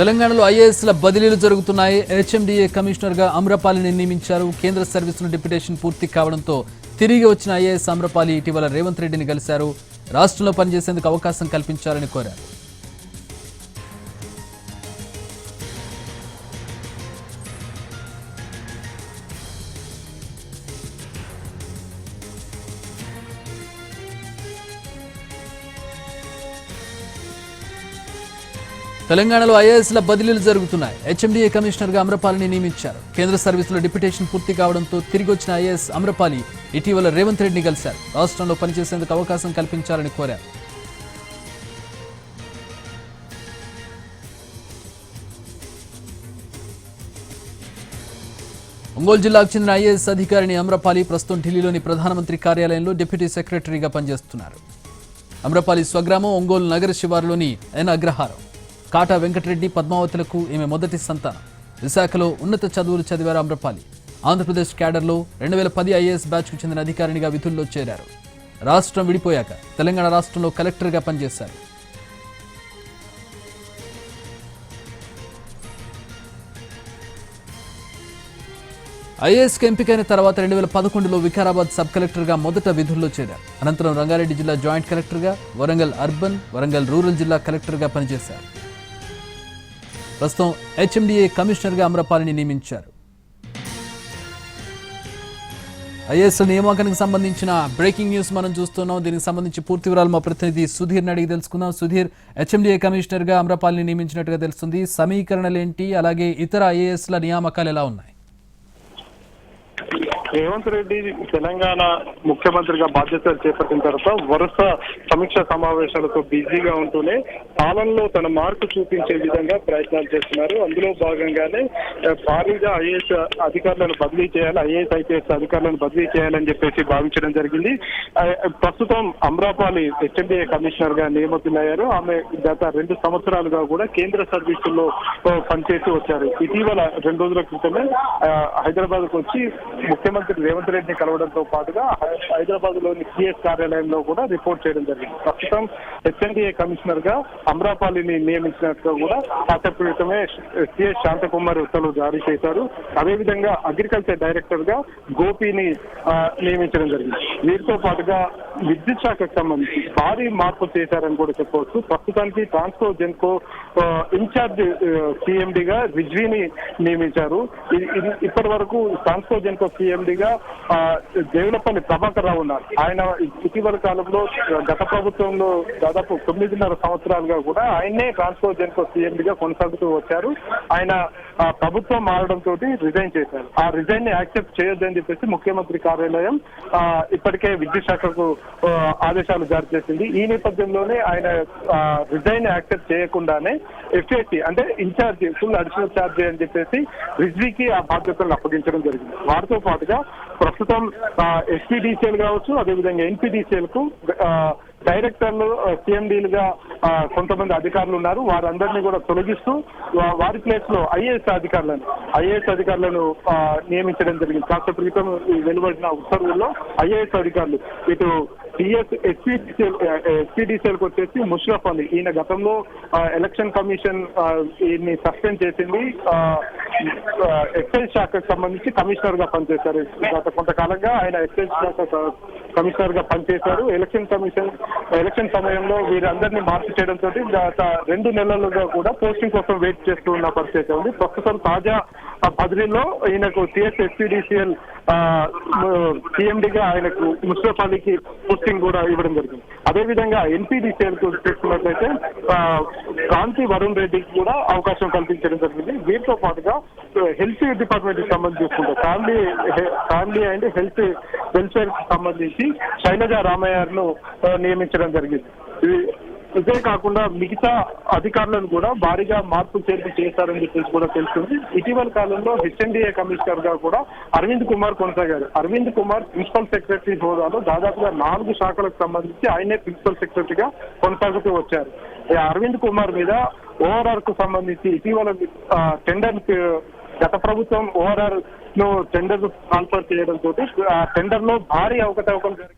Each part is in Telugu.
తెలంగాణలో ఐఏఎస్ల బదిలీలు జరుగుతున్నాయి. హెచ్ఎండిఏ కమిషనర్గా అమ్రపాలిని నియమించారు. కేంద్ర సర్వీసుల డిప్యుటేషన్ పూర్తి కావడంతో తిరిగి వచ్చిన ఐఏఎస్ అమ్రపాలి ఇటీవల రేవంత్ రెడ్డిని కలిశారు. రాష్ట్రంలో పనిచేసేందుకు అవకాశం కల్పించాలని కోరారు. తెలంగాణలో ఐఏఎస్ల బదిలీలు జరుగుతున్నాయి. హెచ్ఎండిఏ కమిషనర్గా అమ్రపాలిని నియమించారు. కేంద్ర సర్వీసుల డిప్యుటేషన్ పూర్తి కావడంతో తిరిగి వచ్చిన ఐఏఎస్ అమ్రపాలి ఇటీవల రేవంత్ రెడ్డిని కలిశారు. రాష్ట్రంలో పనిచేసేందుకు అవకాశం కల్పించాలని కోరారు. ఒంగోలు జిల్లాకు చెందిన ఐఏఎస్ అధికారిని అమ్రపాలి ప్రస్తుతం ఢిల్లీలోని ప్రధానమంత్రి కార్యాలయంలో డిప్యూటీ సెక్రటరీగా పనిచేస్తున్నారు. అమ్రపాలి స్వగ్రామం ఒంగోలు నగర శివారులోని ఎన్ అగ్రహారం. కాటా వెంకటరెడ్డి పద్మావతులకు ఈమె మొదటి సంతానం. విశాఖలో ఉన్నత చదువులు చదివారు అమ్రపాలి. ఆంధ్రప్రదేశ్ క్యాడర్లో 2010 ఐఏఎస్ బ్యాచ్కు చెందిన అధికారినిగా విధుల్లో చేరారు. రాష్ట్రం విడిపోయాక తెలంగాణ రాష్ట్రంలో కలెక్టర్గా పనిచేశారు. ఐఏఎస్కి ఎంపికైన తర్వాత 2011లో వికారాబాద్ సబ్ కలెక్టర్గా మొదట విధుల్లో చేరారు. అనంతరం రంగారెడ్డి జిల్లా జాయింట్ కలెక్టర్గా, వరంగల్ అర్బన్, వరంగల్ రూరల్ జిల్లా కలెక్టర్గా పనిచేశారు. ప్రస్తుతం హెచ్ఎండిఏ కమిషనర్గా అమ్రపాలిని నియమించారు. ఐఏఎస్ నియామకానికి సంబంధించిన బ్రేకింగ్ న్యూస్ మనం చూస్తున్నాం. దీనికి సంబంధించి పూర్తి వివరాలు మా ప్రతినిధి సుధీర్ని అడిగి తెలుసుకుందాం. సుధీర్, హెచ్ఎండిఏ కమిషనర్గా అమ్రపాలిని నియమించినట్టుగా తెలుస్తుంది. సమీకరణలేంటి, అలాగే ఇతర ఐఏఎస్ల నియామకాలు ఎలా ఉన్నాయి? రేవంత్ రెడ్డి తెలంగాణ ముఖ్యమంత్రిగా బాధ్యతలు చేపట్టిన తర్వాత వరుస సమీక్ష సమావేశాలతో బిజీగా ఉంటూనే పాలనలో తన మార్పు చూపించే విధంగా ప్రయత్నాలు చేస్తున్నారు. అందులో భాగంగానే భారీగా ఐఏఎస్ అధికారులను బదిలీ చేయాలి, ఐఏఎస్ ఐపీఎస్ అధికారులను బదిలీ చేయాలని చెప్పేసి భావించడం జరిగింది. ప్రస్తుతం అమ్రపాలి హెచ్ఎండిఏ కమిషనర్ గా నియమితులయ్యారు. ఆమె గత 2 సంవత్సరాలుగా కూడా కేంద్ర సర్వీసుల్లో పనిచేసి వచ్చారు. ఇటీవల 2 రోజుల క్రితమే హైదరాబాద్ కు వచ్చి ముఖ్యమంత్రి రేవంత్ రెడ్డిని కలవడంతో పాటుగా హైదరాబాద్ లోని సిఎస్ కార్యాలయంలో కూడా రిపోర్ట్ చేయడం జరిగింది. ప్రస్తుతం హెచ్ఎండిఏ కమిషనర్ గా అమ్రపాలిని నియమించినట్టుగా కూడా కాసేపు క్రితమే సిఎస్ శాంతకుమార్ ఉత్తర్వులు జారీ చేశారు. అదేవిధంగా అగ్రికల్చర్ డైరెక్టర్ గా గోపిని నియమించడం జరిగింది. వీరితో పాటుగా విద్యుత్ శాఖకు సంబంధించి భారీ మార్పు చేశారని కూడా చెప్పవచ్చు. ప్రస్తుతానికి ట్రాన్స్కో జెన్కో ఇన్ఛార్జ్ సిఎండిగా రిజ్వీని నియమించారు. ఇప్పటి వరకు ట్రాన్స్కో జెన్కో సిఎండిగా దేవులపల్లి ప్రభాకర్ రావు ఉన్నారు. ఆయన ఇటీవల కాలంలో గత ప్రభుత్వంలో దాదాపు 9.5 సంవత్సరాలుగా కూడా ఆయన్నే ట్రాన్స్కో జెన్కో సిఎండిగా కొనసాగుతూ వచ్చారు. ఆయన ప్రభుత్వం మారడంతో రిజైన్ చేశారు. ఆ రిజైన్ ని యాక్సెప్ట్ చేయొద్దని చెప్పేసి ముఖ్యమంత్రి కార్యాలయం ఇప్పటికే విద్యుత్ శాఖకు ఆదేశాలు జారీ చేసింది. ఈ నేపథ్యంలోనే ఆయన రిజైన్ యాక్సెప్ట్ చేయకుండానే ఎఫ్ఏసి అంటే ఇన్ఛార్జి ఫుల్ అడిషనల్ ఛార్జీ అని చెప్పేసి రిజ్వీకి ఆ బాధ్యతలను అప్పగించడం జరిగింది. వారితో పాటుగా ప్రస్తుతం ఎస్పీడీసీఎల్ కావచ్చు, అదేవిధంగా ఎన్పీడీసీఎల్ కు డైరెక్టర్లు సిఎండీలుగా కొంతమంది అధికారులు ఉన్నారు. వారందరినీ కూడా తొలగిస్తూ వారి ప్లేస్ లో ఐఏఎస్ అధికారులను నియమించడం జరిగింది. కాస్త క్రితం వెలువడిన ఉత్తర్వుల్లో ఐఏఎస్ అధికారులు ఇటు ఎస్పీడీసీఎల్ కు వచ్చేసి ముష్రఫ్ అలీ, ఈయన గతంలో ఎలక్షన్ కమిషన్ ఈయన్ని సస్పెండ్ చేసింది. ఎక్సైజ్ శాఖకు సంబంధించి కమిషనర్ గా పనిచేశారు. గత కొంతకాలంగా ఆయన ఎక్సైజ్ శాఖ కమిషనర్ గా పనిచేశారు. ఎలక్షన్ సమయంలో వీరందరినీ మార్పు చేయడంతో గత 2 నెలలుగా కూడా పోస్టింగ్ కోసం వెయిట్ చేస్తూ ఉన్న పరిస్థితి ఉంది. ప్రస్తుతం తాజా బదిలీలో ఈయనకు సిఎస్ ఎస్పీడీసీఎల్ సిఎండిగా ఆయనకు ముష్రఫ్ అలీకి పోస్టింగ్ కూడా ఇవ్వడం జరిగింది. అదేవిధంగా ఎన్పీడీసీఎల్ కు చూసుకున్నట్లయితే కాంతి వరుణ్ రెడ్డికి కూడా అవకాశం కల్పించడం జరిగింది. వీరితో పాటుగా హెల్త్ డిపార్ట్మెంట్ కి సంబంధించి చూసుకుంటే ఫ్యామిలీ అండ్ హెల్త్ వెల్ఫేర్ కి సంబంధించి శైలజ రామయ్యను నియమించడం జరిగింది. ఇదే కాకుండా మిగతా అధికారులను కూడా భారీగా మార్పు చేర్పు చేశారని చెప్పేసి కూడా తెలుస్తుంది. ఇటీవల కాలంలో హెచ్ఎండిఏ కమిషనర్ గా కూడా అరవింద్ కుమార్ కొనసాగారు. అరవింద్ కుమార్ ప్రిన్సిపల్ సెక్రటరీ హోదాలో దాదాపుగా 4 శాఖలకు సంబంధించి ఆయనే ప్రిన్సిపల్ సెక్రటరీగా కొనసాగుతూ వచ్చారు. అరవింద్ కుమార్ మీద ఓఆర్ఆర్ కు సంబంధించి ఇటీవల టెండర్ గత ప్రభుత్వం ఓఆర్ఆర్ ను టెండర్ ట్రాన్స్ఫర్ చేయడంతో ఆ టెండర్ లో భారీ అవకతవకలు జరిగాయి.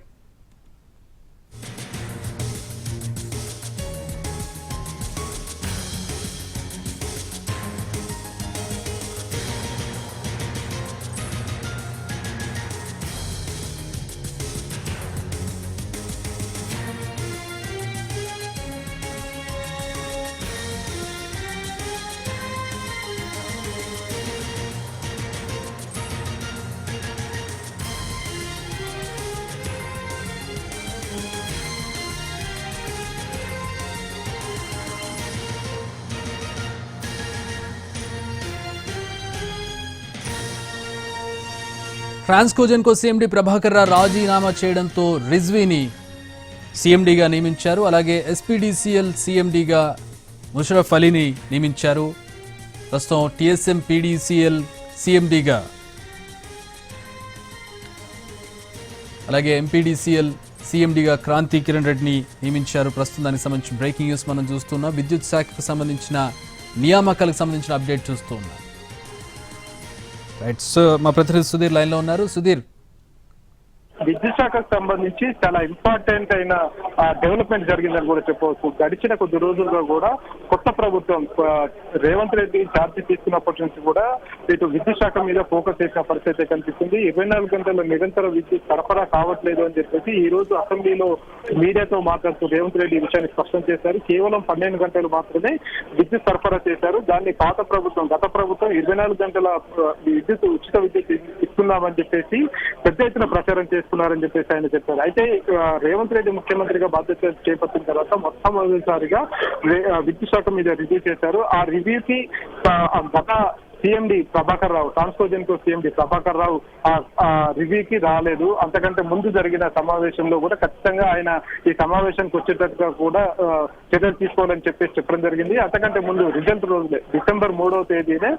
ట్రాన్స్కోజెన్కో సీఎండీ ప్రభాకర్ రావు రాజీనామా చేయడంతో రిజ్వీని సీఎండీగా నియమించారు. అలాగే ఎస్పీడీసీఎల్ సీఎండీగా ముషరఫ్ అలీని నియమించారు. ప్రస్తుతం టీఎస్ఎం పీడీసీఎల్ సీఎండీగా అలాగే ఎంపీడీసీఎల్ సీఎండీగా క్రాంతి కిరణ్ రెడ్డిని నియమించారు. ప్రస్తుతం దానికి సంబంధించిన బ్రేకింగ్ న్యూస్ మనం చూస్తున్నాం. విద్యుత్ శాఖకు సంబంధించిన నియామకాలకు సంబంధించిన అప్డేట్ చూస్తూ ఉన్నాం. రైట్, సో మా ప్రతినిధి సుధీర్ లైన్ లో ఉన్నారు. సుధీర్, విద్యుత్ శాఖకు సంబంధించి చాలా ఇంపార్టెంట్ అయిన డెవలప్మెంట్ జరిగిందని కూడా చెప్పవచ్చు. గడిచిన కొద్ది రోజులుగా కూడా కొత్త ప్రభుత్వం రేవంత్ రెడ్డి ఛార్జీ తీసుకున్నప్పటి నుంచి కూడా ఇటు విద్యుత్ శాఖ మీద ఫోకస్ చేసిన పరిస్థితి కనిపిస్తుంది. 24 గంటల నిరంతర విద్యుత్ సరఫరా కావట్లేదు అని చెప్పేసి ఈ రోజు అసెంబ్లీలో మీడియాతో మాట్లాడుతూ రేవంత్ రెడ్డి ఈ విషయాన్ని స్పష్టం చేశారు. కేవలం 12 గంటలు మాత్రమే విద్యుత్ సరఫరా చేశారు. దాన్ని గత ప్రభుత్వం 24 గంటల ఉచిత విద్యుత్ ఇస్తున్నామని చెప్పేసి పెద్ద ఎత్తున ప్రచారం చేస్తున్నారని చెప్పేసి ఆయన చెప్పారు. అయితే రేవంత్ రెడ్డి ముఖ్యమంత్రిగా బాధ్యత చేపట్టిన తర్వాత మొట్టమొదటిసారిగా విద్యుత్ శాఖ మీద రివ్యూ చేశారు. ఆ రివ్యూకి గత సీఎండీ ప్రభాకర్ రావు, ట్రాన్స్కోజెన్కో సీఎండీ ప్రభాకర్ రావు ఆ రివ్యూకి రాలేదు. అంతకంటే ముందు జరిగిన సమావేశంలో కూడా ఖచ్చితంగా ఆయన ఈ సమావేశానికి వచ్చేటట్టుగా కూడా చర్యలు తీసుకోవాలని చెప్పేసి చెప్పడం జరిగింది. అంతకంటే ముందు రిజల్ట్ రోజులే డిసెంబర్ 3వ తేదీనే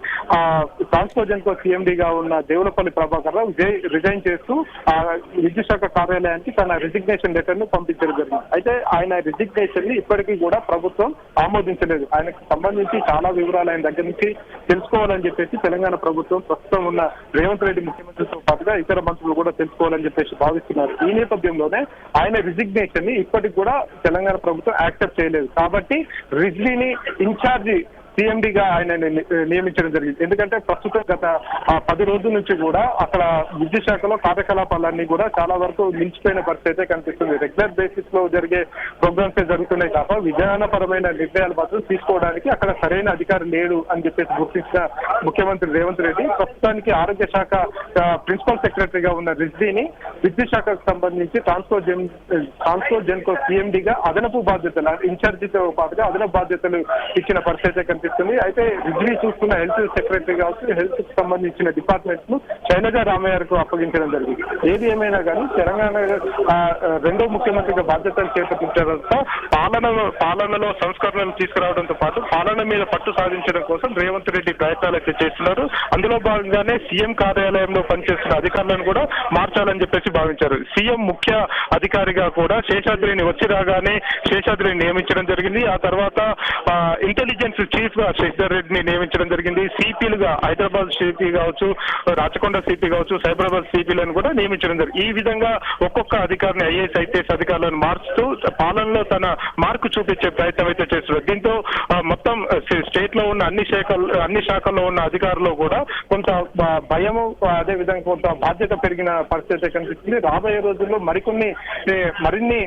ట్రాన్స్కోజెన్కో సీఎండీగా ఉన్న దేవులపల్లి ప్రభాకర్ రావు రిజైన్ చేస్తూ విద్యుత్ శాఖ కార్యాలయానికి తన రిజిగ్నేషన్ లెటర్ ను పంపించడం జరిగింది. అయితే ఆయన రిజిగ్నేషన్ ని ఇప్పటికీ కూడా ప్రభుత్వం ఆమోదించలేదు. ఆయనకు సంబంధించి చాలా వివరాలు ఆయన దగ్గర నుంచి తెలుసుకోవాలని చెప్పేసి తెలంగాణ ప్రభుత్వం ప్రస్తుతం ఉన్న రేవంత్ రెడ్డి ముఖ్యమంత్రితో పాటుగా ఇతర మంత్రులు కూడా తెలుసుకోవాలని చెప్పేసి భావిస్తున్నారు. ఈ నేపథ్యంలోనే ఆయన రిజిగ్నేషన్ ని ఇప్పటికి కూడా తెలంగాణ ప్రభుత్వం యాక్సెప్ట్ చేయలేదు. కాబట్టి రిజ్వీని ఇన్ఛార్జి సీఎండీగా ఆయన నియమించడం జరిగింది. ఎందుకంటే ప్రస్తుతం గత 10 రోజుల నుంచి కూడా అక్కడ విద్యుత్ శాఖలో కార్యకలాపాలన్నీ కూడా చాలా వరకు నిలిచిపోయిన పరిస్థితి కనిపిస్తుంది. రెగ్యులర్ బేసిస్ లో జరిగే ప్రోగ్రామ్స్ జరుగుతున్నాయి తప్ప విధానపరమైన నిర్ణయాలు మాత్రం తీసుకోవడానికి అక్కడ సరైన అధికారి లేడు అని చెప్పేసి గుర్తించిన ముఖ్యమంత్రి రేవంత్ రెడ్డి ప్రస్తుతానికి ఆరోగ్య శాఖ ప్రిన్సిపల్ సెక్రటరీగా ఉన్న రిజ్వీని విద్యుత్ శాఖకు సంబంధించి ట్రాన్స్కోజెన్కో సీఎండీగా అదనపు బాధ్యతలు ఇన్ఛార్జితో పాటుగా అదనపు బాధ్యతలు ఇచ్చిన పరిస్థితి అయితే రిజ్వీ చూస్తున్న హెల్త్ సెక్రటరీ కావచ్చు, హెల్త్ కి సంబంధించిన డిపార్ట్మెంట్స్ ను శైలజా రామయ్యకు అప్పగించడం జరిగింది. ఏది ఏమైనా కానీ తెలంగాణ రెండో ముఖ్యమంత్రిగా బాధ్యతలు చేపట్టించడంతో పాలనలో సంస్కరణలు తీసుకురావడంతో పాటు పాలన మీద పట్టు సాధించడం కోసం రేవంత్ రెడ్డి ప్రయత్నాలు అయితే చేస్తున్నారు. అందులో భాగంగానే సీఎం కార్యాలయంలో పనిచేస్తున్న అధికారులను కూడా మార్చాలని చెప్పేసి భావించారు. సీఎం ముఖ్య అధికారిగా కూడా శేషాద్రిని వచ్చి రాగానే శేషాద్రిని నియమించడం జరిగింది. ఆ తర్వాత ఇంటెలిజెన్స్ చీఫ్ గా శశిధర్ రెడ్డిని నియమించడం జరిగింది. సిపిలుగా హైదరాబాద్ సిపి కావచ్చు, రాచకొండ సిపి కావచ్చు, సైబరాబాద్ సిపిలను కూడా నియమించడం జరిగింది. ఈ విధంగా ఒక్కొక్క అధికారిని ఐఏఎస్ ఐపీఎస్ అధికారులను మార్చుతూ పాలనలో తన మార్కు చూపించే ప్రయత్నం అయితే చేస్తున్నారు. దీంతో మొత్తం స్టేట్ లో ఉన్న అన్ని శాఖల్లో ఉన్న అధికారులు కూడా కొంత భయము, అదే విధంగా కొంత బాధ్యత పెరిగిన పరిస్థితి కనిపిస్తుంది. రాబోయే రోజుల్లో మరిన్ని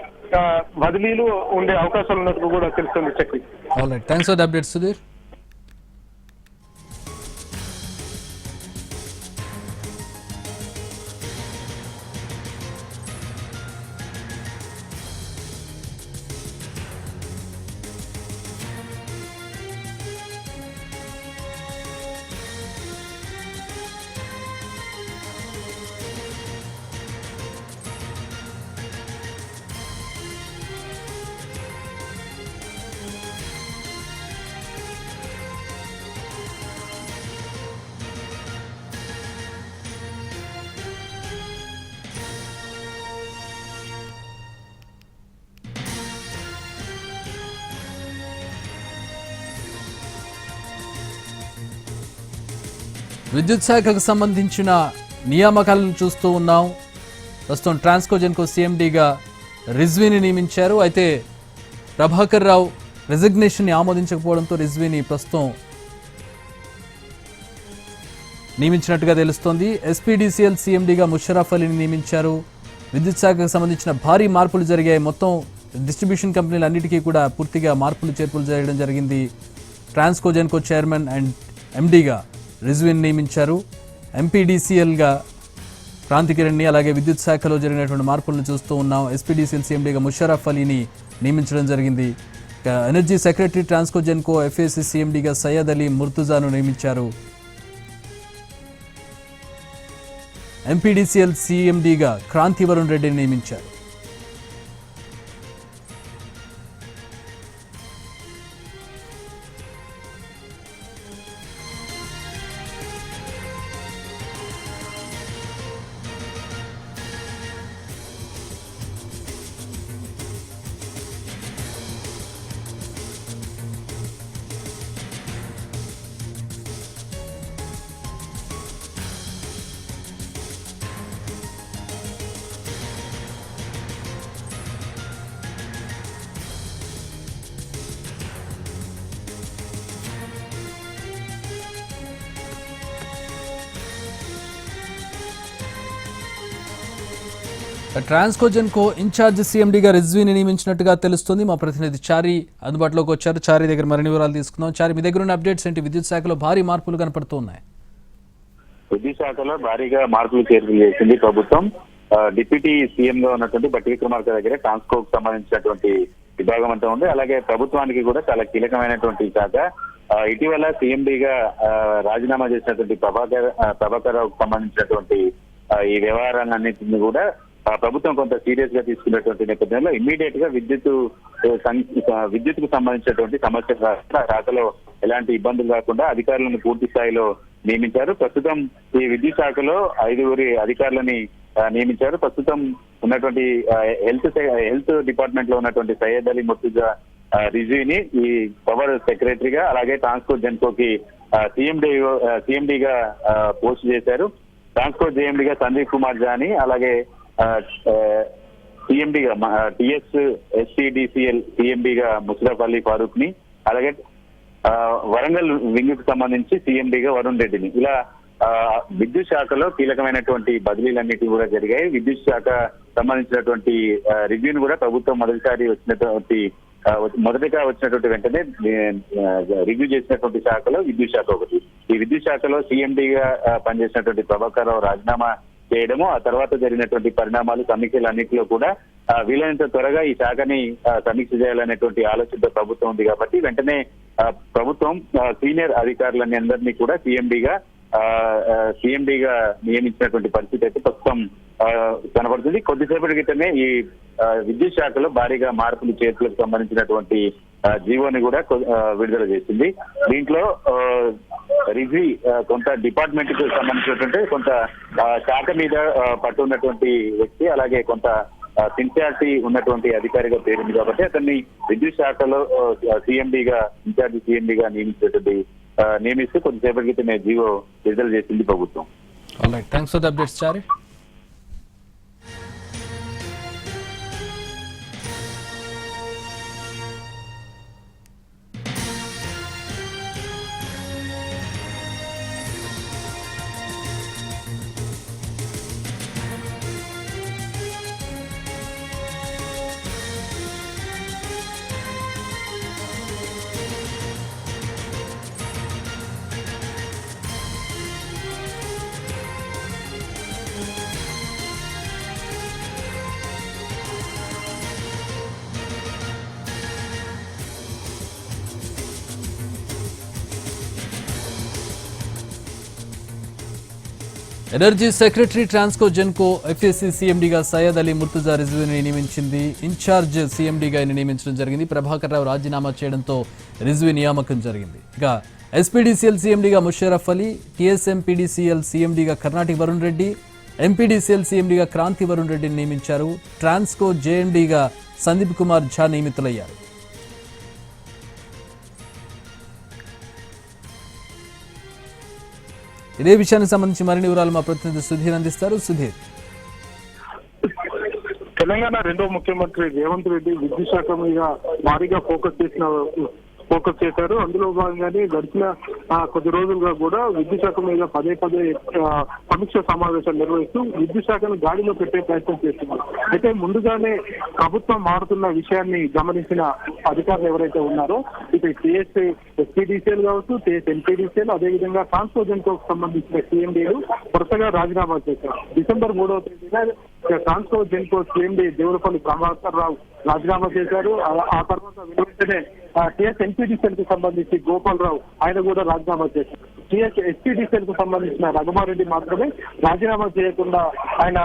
బదిలీలు ఉండే అవకాశాలు ఉన్నట్టు కూడా తెలుస్తుంది. Chakri, thanks for the update Sudheer. విద్యుత్ శాఖకు సంబంధించిన నియామకాలను చూస్తూ ఉన్నాం. ప్రస్తుతం ట్రాన్స్కోజెన్కో సీఎండీగా రిజ్వీని నియమించారు. అయితే ప్రభాకర్ రావు రెసిగ్నేషన్ని ఆమోదించకపోవడంతో రిజ్వీని ప్రస్తుతం నియమించినట్టుగా తెలుస్తోంది. ఎస్పీడీసీఎల్ సీఎండీగా ముషరఫ్ అలీని నియమించారు. విద్యుత్ శాఖకు సంబంధించిన భారీ మార్పులు జరిగాయి. మొత్తం డిస్ట్రిబ్యూషన్ కంపెనీలన్నిటికీ కూడా పూర్తిగా మార్పులు చేర్పులు జరగడం జరిగింది. ట్రాన్స్కోజెన్కో చైర్మన్ అండ్ ఎండీగా రిజ్వీని నియమించారు. ఎంపీడీసీఎల్గా క్రాంతి కిరణ్ని, అలాగే విద్యుత్ శాఖలో జరిగినటువంటి మార్పులను చూస్తూ ఉన్నాం. ఎస్పీడీసీఎల్ సీఎండీగా ముషరఫ్ అలీని నియమించడం జరిగింది. ఎనర్జీ సెక్రటరీ ట్రాన్స్కోజెన్కో ఎఫ్ఏసీ సీఎండీగా సయ్యద్ అలీ ముర్తుజాను నియమించారు. ఎంపీడీసీఎల్ సీఎండీగా క్రాంతి వరుణ్ రెడ్డిని నియమించారు. ట్రాన్స్కోజెన్కో ఇన్ఛార్జ్ సీఎండీగా రిజ్వీని నియమించినట్టుగా తెలుస్తుంది. మా ప్రతినిధి చారి అందుబాటులోకి వచ్చారు. చారి దగ్గర మరిన్ని వివరాలు తీసుకుందాం. చారి, మీ దగ్గర ఉన్న అప్డేట్స్ ఏంటి? విద్యుత్ శాఖలో భారీ మార్పులు కనపడుతున్నాయి. విద్యుత్ శాఖలో భారీగా మార్పులు చేర్పులు చేసింది ప్రభుత్వం. డిప్యూటీ సీఎం గా ఉన్నటువంటి బట్టి విక్రమార్క దగ్గర ట్రాన్స్కోకు సంబంధించినటువంటి విభాగం అంతా ఉంది. అలాగే ప్రభుత్వానికి కూడా చాలా కీలకమైనటువంటి శాఖ. ఇటీవల సీఎండీగా రాజీనామా చేసినటువంటి ప్రభాకర్ రావుకు సంబంధించినటువంటి ఈ వ్యవహారాలన్నింటినీ కూడా ప్రభుత్వం కొంత సీరియస్ గా తీసుకున్నటువంటి నేపథ్యంలో ఇమ్మీడియట్ గా విద్యుత్ కు సంబంధించినటువంటి సమస్య శాఖలో ఎలాంటి ఇబ్బందులు రాకుండా అధికారులను పూర్తి స్థాయిలో నియమించారు. ప్రస్తుతం ఈ విద్యుత్ శాఖలో 5 అధికారులని నియమించారు. ప్రస్తుతం ఉన్నటువంటి హెల్త్ డిపార్ట్మెంట్ లో ఉన్నటువంటి సయ్యద్ అలీ ముర్తుజా రిజ్వీని ఈ పవర్ సెక్రటరీగా, అలాగే ట్రాన్స్కో జెన్కోకి సీఎండీగా పోస్ట్ చేశారు. ట్రాన్స్కో జేఎండీగా సందీప్ కుమార్ జాని, అలాగే సీఎండీగా ఎస్టీడీసీఎల్ సీఎండీగా ముషరఫ్ అలీ ఫారూక్ ని, అలాగే వరంగల్ వింగ్ కు సంబంధించి సీఎండీగా వరుణ్ రెడ్డిని, ఇలా విద్యుత్ శాఖలో కీలకమైనటువంటి బదిలీలన్నిటి కూడా జరిగాయి. విద్యుత్ శాఖ సంబంధించినటువంటి రివ్యూను కూడా ప్రభుత్వం మొదటిగా వచ్చినటువంటి వెంటనే రివ్యూ చేసినటువంటి శాఖలో విద్యుత్ శాఖ ఒకటి. ఈ విద్యుత్ శాఖలో సీఎండీగా పనిచేసినటువంటి ప్రభాకర్ రావు రాజీనామా చేయడము, ఆ తర్వాత జరిగినటువంటి పరిణామాలు, సమీక్షలన్నింటిలో కూడా వీలైనంత త్వరగా ఈ శాఖని సమీక్ష చేయాలనేటువంటి ఆలోచనతో ప్రభుత్వం ఉంది. కాబట్టి వెంటనే ప్రభుత్వం సీనియర్ అధికారులని అందరినీ కూడా సీఎండీగా నియమించినటువంటి పరిస్థితి అయితే ప్రస్తుతం కనబడుతుంది. కొద్దిసేపటి క్రితమే ఈ విద్యుత్ శాఖలో భారీగా మార్పులు చేర్పులకు సంబంధించినటువంటి జీవోని కూడా విడుదల చేసింది. దీంట్లో రిజ్వీ కొంత డిపార్ట్మెంట్ కు సంబంధించినటువంటి కొంత శాఖ మీద పట్టు ఉన్నటువంటి వ్యక్తి, అలాగే కొంత సిన్సియారిటీ ఉన్నటువంటి అధికారిగా పేరుంది కాబట్టి అతన్ని విద్యుత్ శాఖలో ఇన్ఛార్జి సీఎండీగా నియమిస్తూ కొద్దిసేపటి క్రితమే జీవో విడుదల చేసింది ప్రభుత్వం. Thanks for the updates Chari. Energy secretary Transco Genco FSC సీఎండీగా సయ్యద్ అలీ ముర్తుజా రిజ్వీని నియమించింది. ఇన్ఛార్జ్ సీఎండీగా నియమించడం జరిగింది. ప్రభాకర్ రావు రాజీనామా చేయడంతో రిజ్వీ నియామకం జరిగింది. ఇక ఎస్పీడీసీఎల్ సీఎండీగా ముషరఫ్ అలీ, టీఎస్ఎంపీడీసీఎల్ సీఎండీగా కర్ణాటి వరుణ్ రెడ్డి, ఎంపీడీసీఎల్ సీఎండీగా క్రాంతి వరుణ్ రెడ్డిని నియమించారు. ట్రాన్స్కో జేఎండీగా సందీప్ కుమార్ ఝా నియమితులయ్యారు. ఇదే విషయానికి సంబంధించి మరిన్ని వివరాలు మా ప్రతినిధి సుధీర్ అందిస్తారు. సుధీర్, తెలంగాణ 2వ ముఖ్యమంత్రి రేవంత్ రెడ్డి విద్యుత్ శాఖ మీద భారీగా ఫోకస్ చేశారు. అందులో భాగంగానే గడిచిన కొద్ది రోజులుగా కూడా విద్యుత్ శాఖ మీద పదే సమీక్ష సమావేశాలు నిర్వహిస్తూ విద్యుత్ శాఖను గాడిలో పెట్టే ప్రయత్నం చేస్తున్నారు. అయితే ముందుగానే ప్రభుత్వం మారుతున్న విషయాన్ని గమనించిన అధికారులు ఎవరైతే ఉన్నారో ఇటు ఎస్పీడీసీఎల్ కావచ్చు, ఎంపీడీసీఎల్, అదేవిధంగా ట్రాన్స్కో జెన్కోకు సంబంధించిన సీఎండీలు వరుసగా రాజీనామా చేశారు. డిసెంబర్ 3వ తేదీన ట్రాన్స్కో జెన్కో సీఎండీ దేవులపల్లి ప్రభాకర్ రావు రాజీనామా చేశారు. ఆ తర్వాత వెంటనే టీఎస్ఎంపీడీసీఎల్ కి సంబంధించి గోపాల్ రావు ఆయన కూడా రాజీనామా చేశారు. ఎస్పీటీసీఎల్ కు సంబంధించిన రఘుమారెడ్డి మాత్రమే రాజీనామా చేయకుండా ఆయన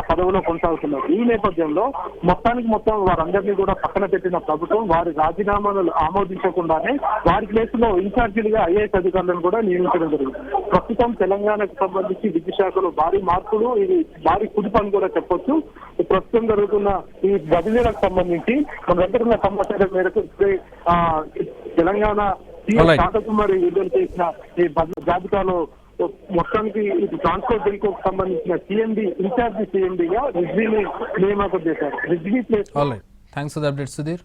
పదవిలో కొనసాగుతున్నారు. ఈ నేపథ్యంలో మొత్తం వారందరినీ కూడా పక్కన పెట్టిన ప్రభుత్వం వారి రాజీనామాలను ఆమోదించకుండానే వారి ప్లేస్ లో ఇన్ఛార్జీలుగా ఐఏఎస్ అధికారులను కూడా నియమించడం జరిగింది. ప్రస్తుతం తెలంగాణకు సంబంధించి విద్యుత్ శాఖలో భారీ మార్పులు, ఇది భారీ కుదిపు అని కూడా చెప్పొచ్చు. ప్రస్తుతం జరుగుతున్న ఈ బదిలీలకు సంబంధించి మన దగ్గర ఉన్న సమాచారం మేరకు తెలంగాణ శాంతకుమారి విడుదల చేసిన ఈ జాబితాలో మొత్తానికి ఇది ట్రాన్స్పోర్ట్ బిల్కు సంబంధించిన సిఎండి ఇన్ఛార్జి సిఎండిగా రిజ్వీని నియామకం చేశారు. Rizvi place thanks for the update Sudheer.